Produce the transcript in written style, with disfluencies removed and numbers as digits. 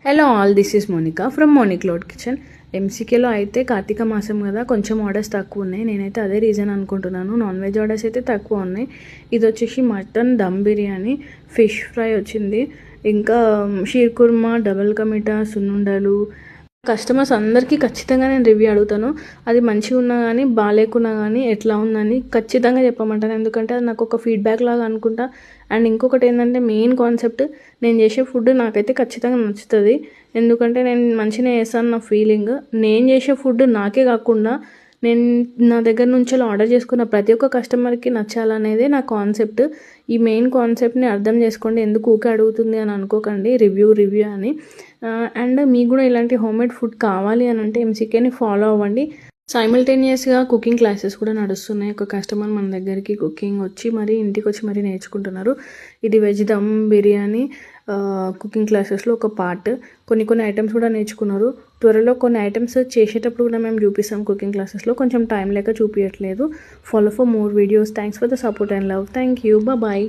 Hello all, this is Monika from Monik cloud kitchen. ఎంసీకేలో అయితే కార్తీక మాసం కదా, కొంచెం ఆర్డర్స్ తక్కువ ఉన్నాయి. నేనైతే అదే రీజన్ అనుకుంటున్నాను. నాన్ వెజ్ ఆర్డర్స్ అయితే తక్కువ ఉన్నాయి. ఇది వచ్చేసి mutton dum biryani, fish fry వచ్చింది, ఇంకా షీర్ కుర్మా, డబల్ కమిటా, సున్నుండలు. కస్టమర్స్ అందరికీ ఖచ్చితంగా నేను రివ్యూ అడుగుతాను. అది మంచిగా ఉన్నా కానీ బాగాలేకున్నా కానీ ఎట్లా ఉందని ఖచ్చితంగా చెప్పమంటాను. ఎందుకంటే అది నాకు ఒక ఫీడ్బ్యాక్ లాగా అనుకుంటా. అండ్ ఇంకొకటి ఏంటంటే మెయిన్ కాన్సెప్ట్, నేను చేసే ఫుడ్ నాకైతే ఖచ్చితంగా నచ్చుతుంది. ఎందుకంటే నేను మంచిగా చేస్తాను నా ఫీలింగ్. నేను చేసే ఫుడ్ నాకే కాకుండా నేను నా దగ్గర నుంచి ఆర్డర్ చేసుకున్న ప్రతి ఒక్క కస్టమర్కి నచ్చాలనేదే నా కాన్సెప్ట్. ఈ మెయిన్ కాన్సెప్ట్ని అర్థం చేసుకోండి. ఎందుకు ఊకే అడుగుతుంది అని అనుకోకండి రివ్యూ అని. అండ్ మీకు కూడా ఇలాంటి హోమ్మేడ్ ఫుడ్ కావాలి అని అంటే ఎంసీకేని ఫాలో అవ్వండి. సైమల్టేనియస్గా కుకింగ్ క్లాసెస్ కూడా నడుస్తున్నాయి. ఒక కస్టమర్ మన దగ్గరికి కుకింగ్ వచ్చి మరి ఇంటికి వచ్చి మరీ నేర్చుకుంటున్నారు. ఇది వెజ్ దమ్ బిర్యానీ కుకింగ్ క్లాసెస్లో ఒక పార్ట్. కొన్ని ఐటమ్స్ కూడా నేర్చుకున్నారు. త్వరలో కొన్ని ఐటమ్స్ చేసేటప్పుడు కూడా మేము చూపిస్తాం కుకింగ్ క్లాసెస్లో. కొంచెం టైం లేక చూపించట్లేదు. Follow for more videos. Thanks for the support and love. Thank you. Bye.